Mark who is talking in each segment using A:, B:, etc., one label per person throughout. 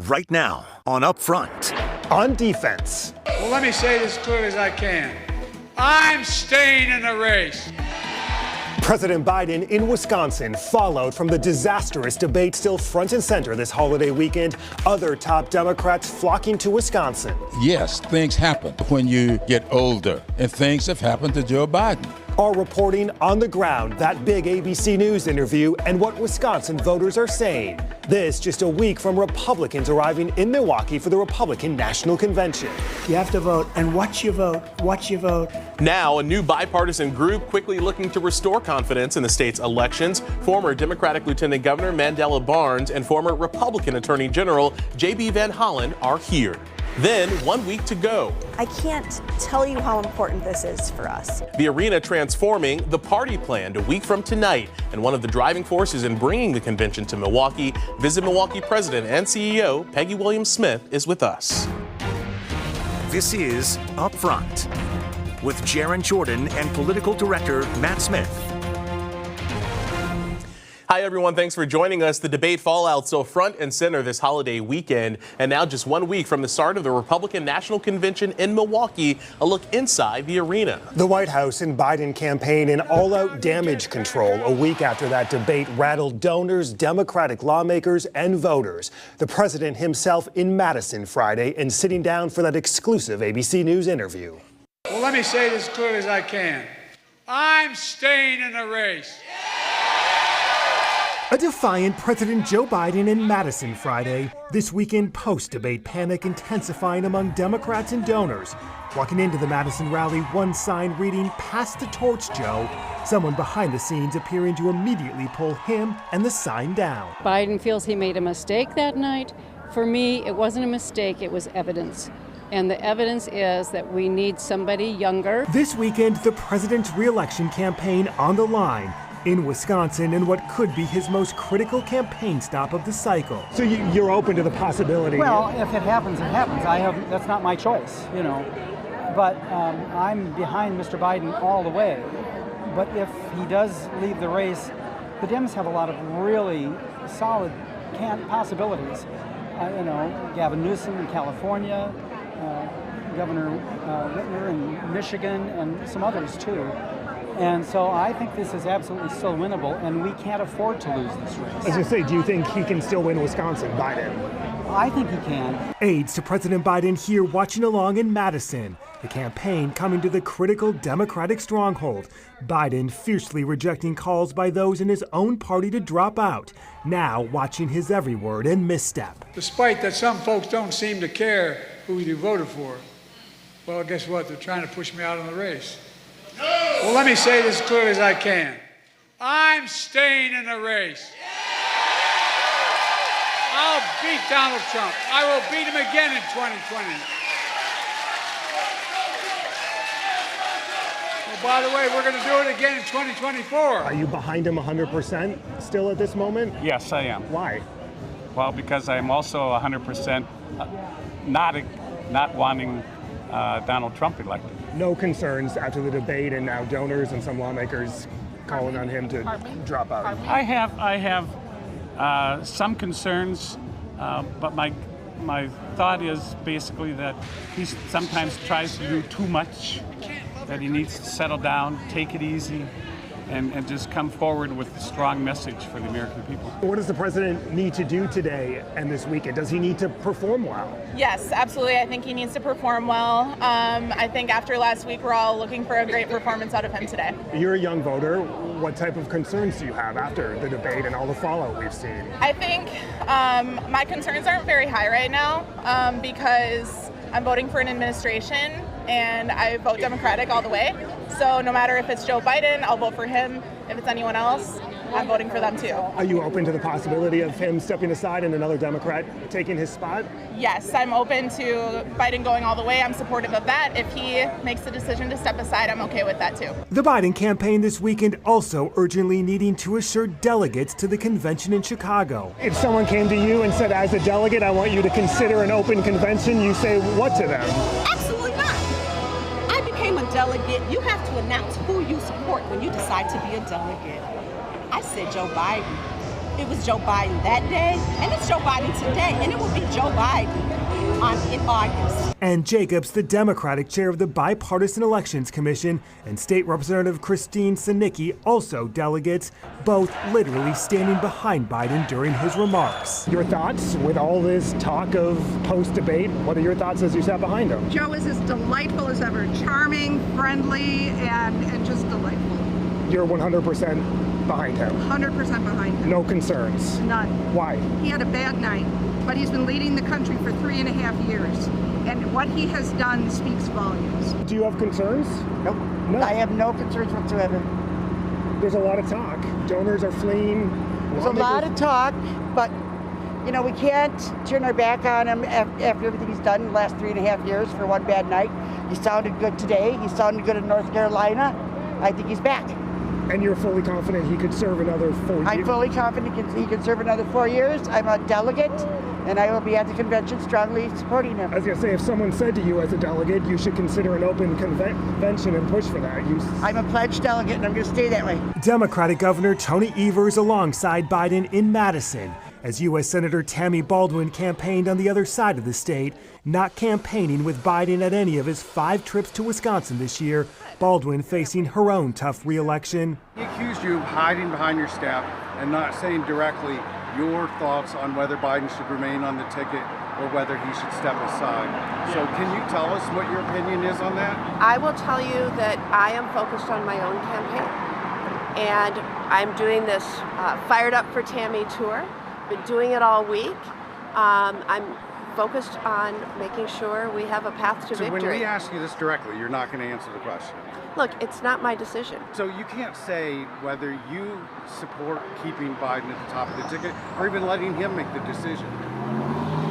A: Right now on Upfront.
B: On defense.
C: Well, let me say it as clearly as I can. I'm staying in the race.
B: President Biden in Wisconsin followed from the disastrous debate still front and center this holiday weekend. Other top Democrats flocking to Wisconsin.
D: Yes, things happen when you get older, and things have happened to Joe Biden.
B: Our reporting on the ground, that big ABC News interview, and what Wisconsin voters are saying. This just a week from Republicans arriving in Milwaukee for the Republican National Convention.
E: You have to vote, and what you vote.
F: Now, a new bipartisan group quickly looking to restore confidence in the state's elections. Former Democratic Lieutenant Governor Mandela Barnes and former Republican Attorney General J.B. Van Hollen are here. Then, 1 week to go.
G: I can't tell you how important this is for us.
F: The arena transforming, the party planned a week from tonight, and one of the driving forces in bringing the convention to Milwaukee. Visit Milwaukee President and CEO Peggy Williams-Smith is with us.
A: This is Upfront with Jaron Jordan and Political Director Matt Smith.
F: Hi, everyone. Thanks for joining us. The debate fallout so front and center this holiday weekend. And now just 1 week from the start of the Republican National Convention in Milwaukee, a look inside the arena.
B: The White House and Biden campaign in all-out damage control a week after that debate rattled donors, Democratic lawmakers, and voters. The president himself in Madison Friday and sitting down for that exclusive ABC News interview.
C: Well, let me say it as clearly as I can. I'm staying in the race.
B: A defiant President Joe Biden in Madison Friday. This weekend, post-debate panic intensifying among Democrats and donors. Walking into the Madison rally, one sign reading, "Pass the torch, Joe." Someone behind the scenes appearing to immediately pull him and the sign down.
H: Biden feels he made a mistake that night. For me, it wasn't a mistake, it was evidence. And the evidence is that we need somebody younger.
B: This weekend, the president's re-election campaign on the line. In Wisconsin, in what could be his most critical campaign stop of the cycle. So you're open to the possibility?
E: Well, if it happens, it happens. That's not my choice, But I'm behind Mr. Biden all the way. But if he does leave the race, the Dems have a lot of really solid possibilities. Gavin Newsom in California, Governor Whitmer in Michigan, and some others too. And so I think this is absolutely still winnable, and we can't afford to lose this race.
B: I was going to say, do you think he can still win Wisconsin, Biden?
E: I think he can.
B: Aides to President Biden here watching along in Madison. The campaign coming to the critical Democratic stronghold. Biden fiercely rejecting calls by those in his own party to drop out. Now watching his every word and misstep.
C: Despite that some folks don't seem to care who you voted for, well, guess what? They're trying to push me out of the race. Well, let me say this as clearly as I can. I'm staying in the race. I'll beat Donald Trump. I will beat him again in 2020. Well, by the way, we're going to do it again in 2024.
B: Are you behind him 100% still at this moment?
I: Yes, I am.
B: Why?
I: Well, because I'm also 100% not wanting Donald Trump elected.
B: No concerns after the debate and now donors and some lawmakers calling on him to drop out.
I: I have some concerns, but my thought is basically that he sometimes tries to do too much, that he needs to settle down, take it easy, and just come forward with a strong message for the American people.
B: What does the president need to do today and this weekend? Does he need to perform well?
J: Yes, absolutely. I think he needs to perform well. I think after last week, we're all looking for a great performance out of him today.
B: You're a young voter. What type of concerns do you have after the debate and all the fallout we've seen?
J: I think my concerns aren't very high right now because I'm voting for an administration and I vote Democratic all the way. So no matter if it's Joe Biden, I'll vote for him. If it's anyone else, I'm voting for them too.
B: Are you open to the possibility of him stepping aside and another Democrat taking his spot?
J: Yes, I'm open to Biden going all the way. I'm supportive of that. If he makes the decision to step aside, I'm okay with that too.
B: The Biden campaign this weekend also urgently needing to assure delegates to the convention in Chicago. If someone came to you and said, as a delegate, I want you to consider an open convention, you say what to them?
K: Absolutely not. I became a delegate. You have to announce who you support when you decide to be a delegate. I said Joe Biden. it was Joe Biden that day, and it's Joe Biden today, and it will be Joe Biden in August.
B: Ann Jacobs, the Democratic chair of the Bipartisan Elections Commission, and State Representative Christine Sinicki, also delegates, both literally standing behind Biden during his remarks. Your thoughts with all this talk of post-debate? What are your thoughts as you sat behind him?
L: Joe is as delightful as ever, charming, friendly, and just delightful.
B: You're 100% behind him?
L: 100% behind him.
B: No concerns?
L: None.
B: Why?
L: He had a bad night, but he's been leading the country for 3.5 years. And what he has done speaks volumes.
B: Do you have concerns?
M: Nope.
B: No.
M: I have no concerns whatsoever.
B: There's a lot of talk. Donors are fleeing.
M: There's a lot of talk, but you know, we can't turn our back on him after everything he's done in the last 3.5 years for one bad night. He sounded good today. He sounded good in North Carolina. I think he's back.
B: And you're fully confident he could serve another 4 years?
M: I'm fully confident he can serve another 4 years. I'm a delegate, and I will be at the convention strongly supporting him.
B: I was going to say, if someone said to you as a delegate, you should consider an open convention and push for that.
M: I'm a pledged delegate, and I'm going to stay that way.
B: Democratic Governor Tony Evers alongside Biden in Madison, as U.S. Senator Tammy Baldwin campaigned on the other side of the state, not campaigning with Biden at any of his 5 trips to Wisconsin this year, Baldwin facing her own tough re-election.
N: He accused you of hiding behind your staff and not saying directly your thoughts on whether Biden should remain on the ticket or whether he should step aside. So can you tell us what your opinion is on that?
O: I will tell you that I am focused on my own campaign. And I'm doing this Fired Up for Tammy tour. Been doing it all week. I'm focused on making sure we have a path to victory.
N: So when we ask you this directly, you're not going to answer the question?
O: Look, it's not my decision.
N: So you can't say whether you support keeping Biden at the top of the ticket or even letting him make the decision.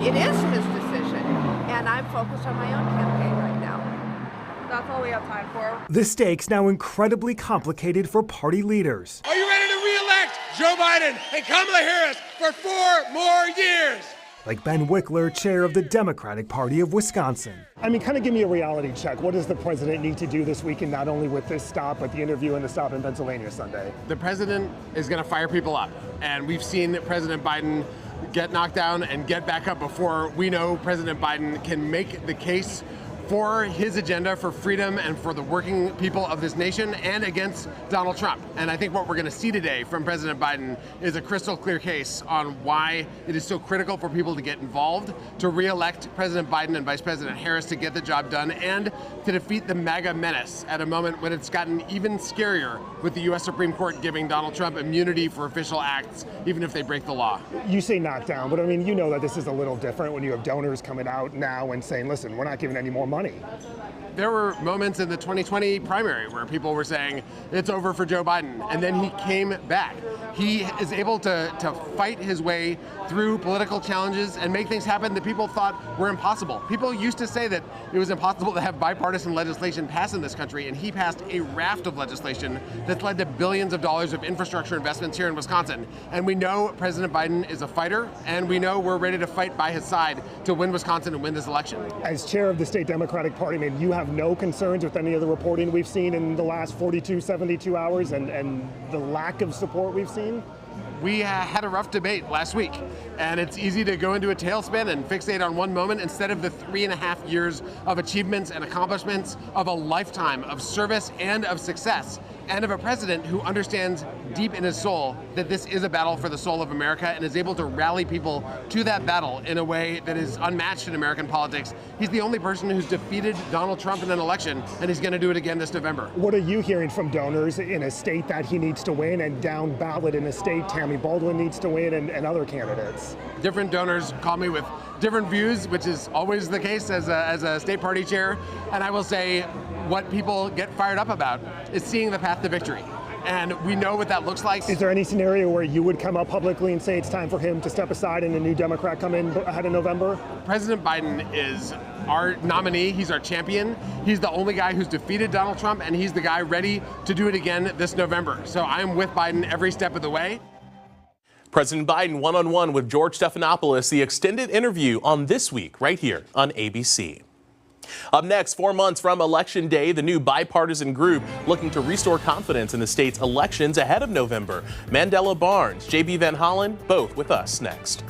O: It is his decision, and I'm focused on my own campaign right now.
J: That's all we have time for.
B: The stakes now incredibly complicated for party leaders.
P: Are you ready to re-elect Joe Biden and Kamala Harris for 4 more years?
B: Like Ben Wickler, chair of the Democratic Party of Wisconsin. I mean, kind of give me a reality check. What does the president need to do this weekend, not only with this stop, but the interview and the stop in Pennsylvania Sunday?
Q: The president is going to fire people up. And we've seen President Biden get knocked down and get back up before. We know President Biden can make the case for his agenda for freedom and for the working people of this nation and against Donald Trump. And I think what we're going to see today from President Biden is a crystal clear case on why it is so critical for people to get involved, to re-elect President Biden and Vice President Harris to get the job done, and to defeat the MAGA menace at a moment when it's gotten even scarier with the U.S. Supreme Court giving Donald Trump immunity for official acts, even if they break the law.
B: You say knock down, but I mean, you know that this is a little different when you have donors coming out now and saying, listen, we're not giving any more money.
Q: There were moments in the 2020 primary where people were saying it's over for Joe Biden, and then he came back. He is able to fight his way through political challenges and make things happen that people thought were impossible. People used to say that it was impossible to have bipartisan legislation pass in this country, and he passed a raft of legislation that's led to billions of dollars of infrastructure investments here in Wisconsin. And we know President Biden is a fighter, and we know we're ready to fight by his side to win Wisconsin and win this election.
B: As chair of the state Democratic Party, I mean, you have no concerns with any of the reporting we've seen in the last 42, 72 hours and the lack of support we've seen?
Q: We had a rough debate last week, and it's easy to go into a tailspin and fixate on one moment instead of the 3.5 years of achievements and accomplishments of a lifetime of service and of success, and of a president who understands deep in his soul that this is a battle for the soul of America and is able to rally people to that battle in a way that is unmatched in American politics. He's the only person who's defeated Donald Trump in an election, and he's going to do it again this November.
B: What are you hearing from donors in a state that he needs to win, and down ballot in a state Tammy Baldwin needs to win, and other candidates?
Q: Different donors call me with different views, which is always the case as a state party chair. And I will say what people get fired up about is seeing the path to victory. And we know what that looks like.
B: Is there any scenario where you would come out publicly and say it's time for him to step aside and a new Democrat come in ahead of November?
Q: President Biden is our nominee. He's our champion. He's the only guy who's defeated Donald Trump, and he's the guy ready to do it again this November. So I'm with Biden every step of the way.
F: President Biden one-on-one with George Stephanopoulos, the extended interview on This Week right here on ABC. Up next, 4 months from Election Day, the new bipartisan group looking to restore confidence in the state's elections ahead of November. Mandela Barnes, J.B. Van Hollen, both with us next.